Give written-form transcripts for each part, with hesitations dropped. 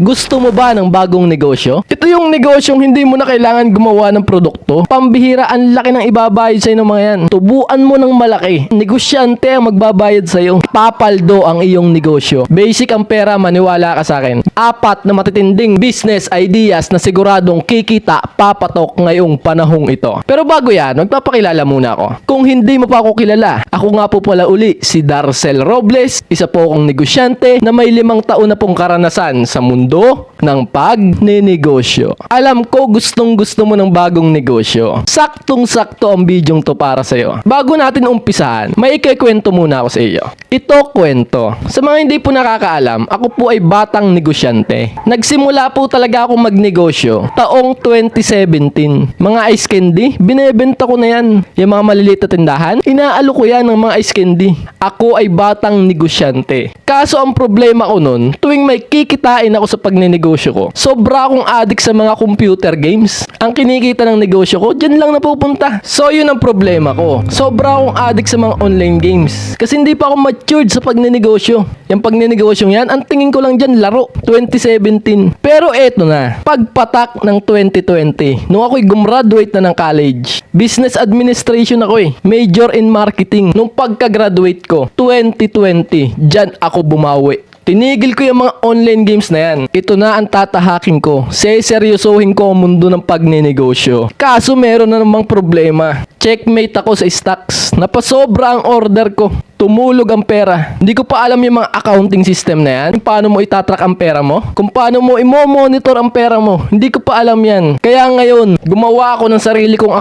Gusto mo ba ng bagong negosyo? Ito yung negosyong hindi mo na kailangan gumawa ng produkto. Pambihira, ang laki ng ibabayad sa'yo ng mga yan. Tubuan mo ng malaki. Negosyante ang magbabayad sa'yo. Papaldo ang iyong negosyo. Basic ang pera, maniwala ka sa akin. 4 na matitinding business ideas na siguradong kikita papatok ngayong panahong ito. Pero bago yan, magpapakilala muna ako. Kung hindi mo pa ako kilala, ako nga po pala uli si Darcel Robles, isa po akong negosyante na may 5 taon na pong karanasan sa mundo ng pagnenegosyo. Alam ko gustong gusto mo ng bagong negosyo. Saktong-sakto ang bidyong to para sa'yo. Bago natin umpisahan, may ikikwento muna ako sa iyo. Ito kwento. Sa mga hindi po nakakaalam, ako po ay batang negosyante. Nagsimula po talaga ako magnegosyo taong 2017. Mga ice candy, binebenta ko na yan. Yung mga maliliit na tindahan, inaalo ko yan ng mga ice candy. Ako ay batang negosyante. Kaso ang problema ko nun, tuwing may kikitain ako sa pagnenegosyo ko, sobra akong addict sa mga computer games. Ang kinikita ng negosyo ko, dyan lang napupunta. So yun ang problema ko. Sobra akong addict sa mga online games. Kasi hindi pa ako matured sa pagnenegosyo. Yung pagnenegosyo yan, ang tingin ko lang dyan laro. 2017. Pero eto na, pagpatak ng 2020, nung ako'y gumraduate na ng college, business administration ako eh. Major in marketing. Nung pagka-graduate ko, 2020, dyan ako bumawi. Tinigil ko yung mga online games na yan. Ito na ang tatahakin ko. Seseryosohin ko ang mundo ng pagnenegosyo. Kaso meron na namang problema. Checkmate ako sa stocks. Napasobra ang order ko. Tumulog ang pera. Hindi ko pa alam yung mga accounting system na yan. Kung paano mo itatrack ang pera mo. Kung paano mo imo-monitor ang pera mo. Hindi ko pa alam yan. Kaya ngayon, gumawa ako ng sarili kong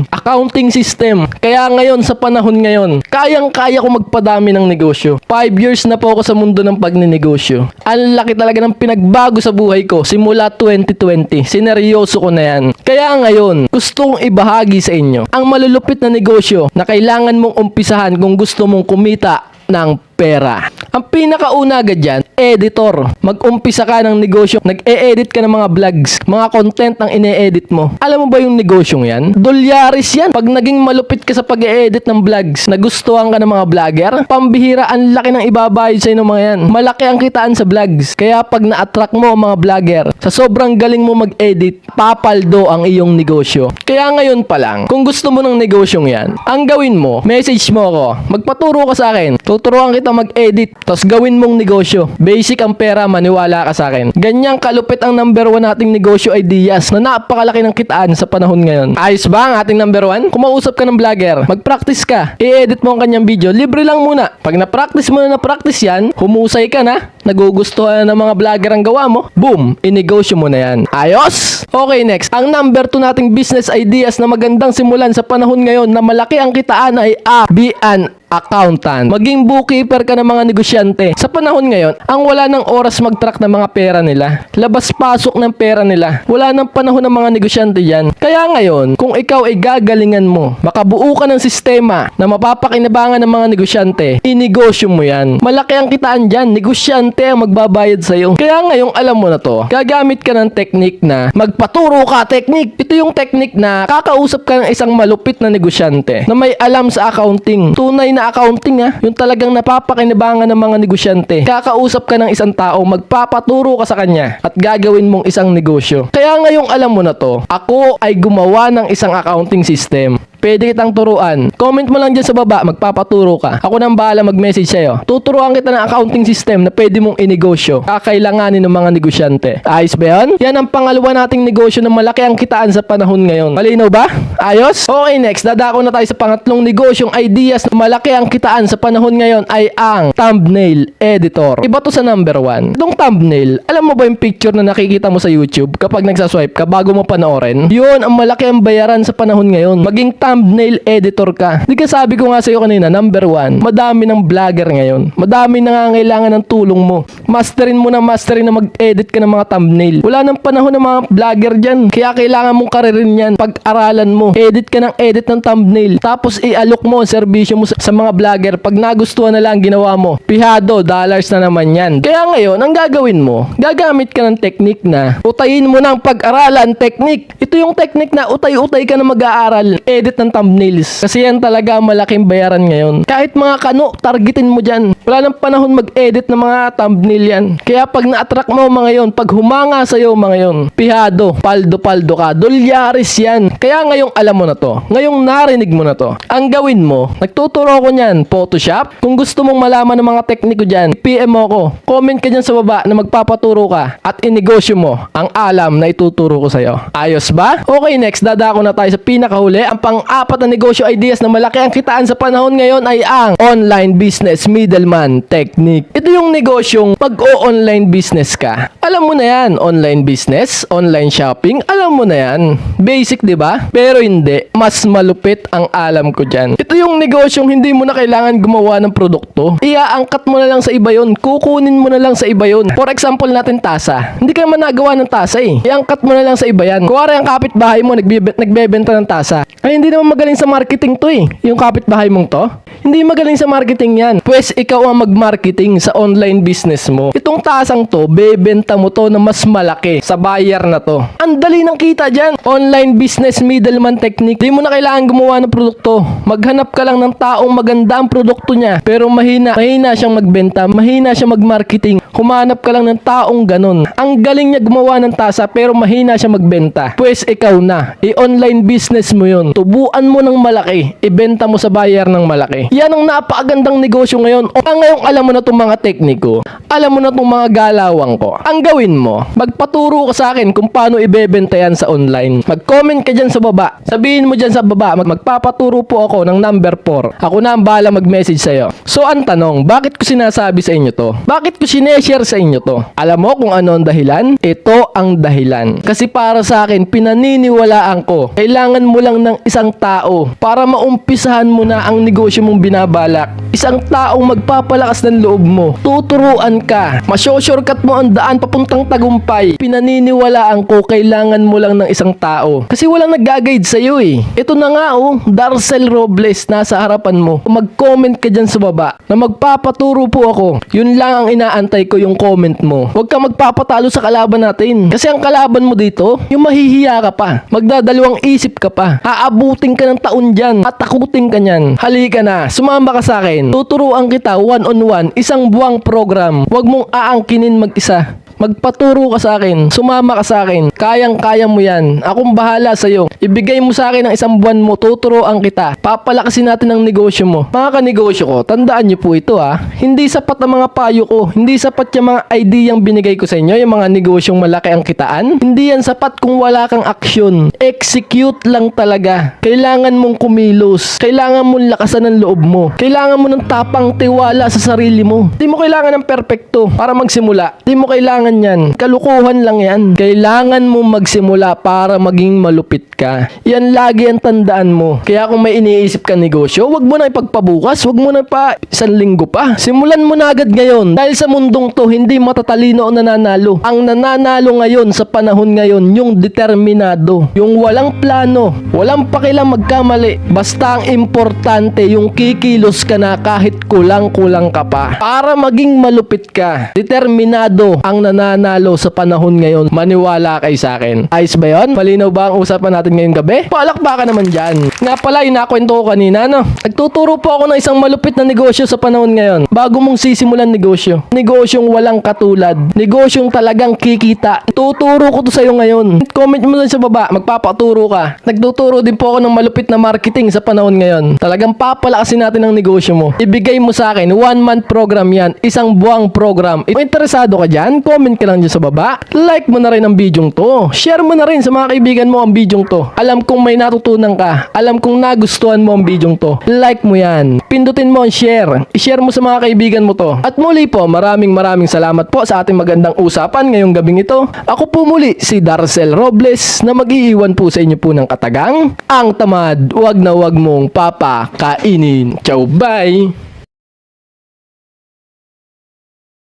accounting system. Kaya ngayon, sa panahon ngayon, kayang-kaya ko magpadami ng negosyo. 5 years na po ako sa mundo ng pagnenegosyo. Ang laki talaga ng pinagbago sa buhay ko simula 2020. Sineryoso ko na yan. Kaya ngayon, gusto kong ibahagi sa inyo ang malulupit na negosyo na kailangan mong umpisahan kung gusto mong kumita ng pera. Ang pinakauna agad dyan, editor. Mag-umpisa ka ng negosyo, nag-e-edit ka ng mga vlogs, mga content ang ine-edit mo. Alam mo ba yung negosyong yan? Dolyaris yan. Pag naging malupit ka sa pag-e-edit ng vlogs, nagustuhan ka ng mga vlogger, pambihira, ang laki ng ibabayad sa'yo ng mga yan. Malaki ang kitaan sa vlogs. Kaya pag na-attract mo ang mga vlogger, sa sobrang galing mo mag-edit, papaldo ang iyong negosyo. Kaya ngayon pa lang, kung gusto mo ng negosyong yan, ang gawin mo, message mo ako, magpaturo ka sa akin, tuturuan kita mag-edit, tapos gawin mong negosyo. Basic ang pera, maniwala ka sa akin. Ganyang kalupit ang number 1 nating negosyo ideas na napakalaki ng kitaan sa panahon ngayon. Ayos ba ang ating number 1? Kung mausap ka ng vlogger, mag-practice ka, i-edit mo ang kanyang video, libre lang muna. Pag na-practice mo yan, humusay ka na, nagugustuhan na ng mga vlogger ang gawa mo, boom, inegosyo mo na yan. Ayos? Okay, next. Ang number 2 nating business ideas na magandang simulan sa panahon ngayon na malaki ang kitaan ay be an accountant. Maging bookkeeper ka ng mga negosyante. Sa panahon ngayon, ang wala ng oras mag-track ng mga pera nila. Labas-pasok ng pera nila. Wala ng panahon ng mga negosyante yan. Kaya ngayon, kung ikaw ay gagalingan mo, makabuo ka ng sistema na mapapakinabangan ng mga negosyante, inegosyo mo yan. Malaki ang kitaan dyan. Negosyante ang magbabayad sa'yo. Kaya ngayong alam mo na to, gagamit ka ng technique na magpaturo ka technique. Ito yung technique na kakausap ka ng isang malupit na negosyante na may alam sa accounting. Tunay na accounting yung talagang napapakinabangan ng mga negosyante. Kakausap ka ng isang tao, magpapaturo ka sa kanya at gagawin mong isang negosyo. Kaya ngayong alam mo na to, ako ay gumawa ng isang accounting system. Pwede kitang turuan. Comment mo lang dyan sa baba, magpapaturo ka. Ako nang bahala mag-message sa'yo. Tuturuan kita ng accounting system na pwede mong inegosyo. Kakailanganin ng mga negosyante. Ayos ba yan? Yan ang pangalawa nating negosyo na malaki ang kitaan sa panahon ngayon. Malinaw ba? Ayos? Okay, next. Dadako na tayo sa pangatlong negosyong ideas na malaki ang kitaan sa panahon ngayon ay ang thumbnail editor. Iba to sa number 1. Itong thumbnail, alam mo ba yung picture na nakikita mo sa YouTube kapag nagsaswipe ka bago mo panoorin? Yun ang malaki ang bayaran sa panahon ngayon. Maging thumbnail editor ka. Di ka sabi ko nga sa'yo kanina, number 1, madami ng vlogger ngayon. Madami nangangailangan ng tulong mo. Masterin mo na mag-edit ka ng mga thumbnail. Wala nang panahon ng mga vlogger dyan. Kaya kailangan mong karirin yan. Pag-aralan mo. Edit ka ng edit ng thumbnail. Tapos i-alok mo ang serbisyo mo sa mga vlogger. Pag nagustuhan na lang ginawa mo, pihado, dollars na naman yan. Kaya ngayon, ang gagawin mo, gagamit ka ng technique na utayin mo ng pag-aralan technique. Ito yung technique na utay-utay ka na mag-aaral. Edit ng ng thumbnails. Kasi yan talaga ang malaking bayaran ngayon. Kahit mga kano, targetin mo dyan. Wala nang panahon mag-edit ng mga thumbnail yan. Kaya pag na-attract mo mga yon, pag humanga sa'yo mga yon, pihado, paldo-paldo ka, dolyaris yan. Kaya ngayong alam mo na to. Ngayong narinig mo na to. Ang gawin mo, nagtuturo ko niyan, Photoshop. Kung gusto mong malaman ng mga tekniko dyan, PM mo ko. Comment ka dyan sa baba na magpapaturo ka at inegosyo mo ang alam na ituturo ko sa'yo. Ayos ba? Okay, next, dadako na tayo sa pinakahuli. Ang pang-apat na negosyo ideas na malaki ang kitaan sa panahon ngayon ay ang online business middleman technique. Ito yung negosyong pag-o-online business ka. Alam mo na yan, online business, online shopping, alam mo na yan. Basic, di ba? Pero hindi. Mas malupit ang alam ko dyan. Ito yung negosyong hindi mo na kailangan gumawa ng produkto. Iaangkat mo na lang sa iba yun. Kukunin mo na lang sa iba yun. For example natin, tasa. Hindi ka man nagawa ng tasa eh. Iangkat mo na lang sa iba yan. Kuwari ang kapitbahay mo nagbebenta ng tasa. Ay, hindi naman magaling sa marketing to eh. Yung kapitbahay mong to. Hindi magaling sa marketing yan. Pwes ikaw ang mag-marketing sa online business mo. Itong tasang to, bebenta mo to na mas malaki sa buyer na to. Ang dali ng kita dyan. Online business middleman technique. Di mo na kailangan gumawa ng produkto. Maghanap ka lang ng taong maganda ang produkto niya. Pero mahina siyang magbenta. Mahina siyang mag-marketing. Humanap ka lang ng taong ganun. Ang galing niya gumawa ng tasa pero mahina siya magbenta. Pwes ikaw na. I-online business mo yun. Tubuan mo ng malaki. Ibenta mo sa buyer ng malaki. Yan ang napakagandang negosyo ngayon. O ngayong alam mo na itong mga tekniko, alam mo na itong mga galawang ko. Ang gawin mo, magpaturo ka sa akin kung paano ibebenta yan sa online. Mag-comment ka dyan sa baba. Sabihin mo dyan sa baba, magpapaturo po ako ng number 4. Ako na ang bahala mag-message sa'yo. So ang tanong, bakit ko sinasabi sa inyo to? Bakit ko sineshare sa inyo to? Alam mo kung ano ang dahilan? Ito ang dahilan. Kasi para sa akin, pinaniniwalaan ko, kailangan mo lang ng isang tao para maumpisahan mo na ang negosyo mong binabalak. Isang taong magpapalakas ng loob mo. Tuturuan ka. Masyo-shortcut mo ang daan papuntang tagumpay. Pinaniniwalaan ko, kailangan mo lang ng isang tao. Kasi walang nag-guide sa'yo eh. Ito na nga oh, Darcel Robles, nasa harapan mo. Mag-comment ka dyan sa baba na magpapaturo po ako. Yun lang ang inaantay ko, yung comment mo. Huwag ka magpapatalo sa kalaban natin. Kasi ang kalaban mo dito, yung mahihiya ka pa. Magdadalawang isip ka pa. Aabutin ka ng taon dyan. Tatakutin ka nyan. Halika na, sumama ka sa akin. Tuturuan kita one-on-one, isang buwang program. Huwag mong aangkinin mag-isa. Magpaturo ka sa akin. Sumama ka sa akin. Kayang-kaya mo yan. Akong bahala sa'yo. Ibigay mo sa akin ang isang buwan mo. Tuturuan kita. Papalakasin natin ang negosyo mo. Mga kanegosyo ko, tandaan niyo po ito ha. Hindi sapat ang mga payo ko. Hindi sapat yung mga ideyang binigay ko sa inyo. Yung mga negosyong malaki ang kitaan. Hindi yan sapat kung wala kang aksyon. Execute lang talaga. Kailangan mong kumilos. Kailangan mong lakasan ng loob mo. Kailangan mo ng tapang tiwala sa sarili mo. Di mo kailangan ng perpekto para magsimula. Di mo kailangan yan. Kalukuhan lang yan. Kailangan mo magsimula para maging malupit ka. Yan lagi ang tandaan mo. Kaya kung may iniisip ka negosyo, wag mo na ipagpabukas. Wag mo na pa isang linggo pa. Simulan mo na agad ngayon. Dahil sa mundong to, hindi matatalino o nananalo. Ang nananalo ngayon sa panahon ngayon, yung determinado. Yung walang plano. Walang pakialam magkamali. Basta ang importante, yung kikilos ka na kahit kulang-kulang ka pa. Para maging malupit ka. Determinado ang nananalo sa panahon ngayon. Maniwala kay sa akin. Ayos ba yun? Malinaw ba ang usapan natin ngayong gabi? Palakpakan naman dyan. Nga pala, inakwento ko kanina, no? Nagtuturo po ako ng isang malupit na negosyo sa panahon ngayon. Bago mong sisimulan negosyo. Negosyong walang katulad. Negosyong talagang kikita. Tuturo ko to sa'yo ngayon. Comment mo dun sa baba. Magpapaturo ka. Nagtuturo din po ako ng malupit na marketing sa panahon ngayon. Talagang papalakasin natin ang negosyo mo. Ibigay mo sa akin. 1-month program yan. Isang buwang program. Kung interesado ka dyan, comment ka lang dyan sa baba. Like mo na rin ang bidyong to. Share mo na rin sa mga kaibigan mo ang bidyong to. Alam kong may natutunan ka. Alam kong nagustuhan mo ang bidyong to. Like mo yan. Pindutin mo ang share. I-share mo sa mga kaibigan mo to. At muli po, maraming salamat po sa ating magandang usapan ngayong gabing ito. Ako po muli si Darcel Robles na mag-iiwan po sa inyo po ng katagang ang tamad, wag na wag mong papakainin. Ciao, bye!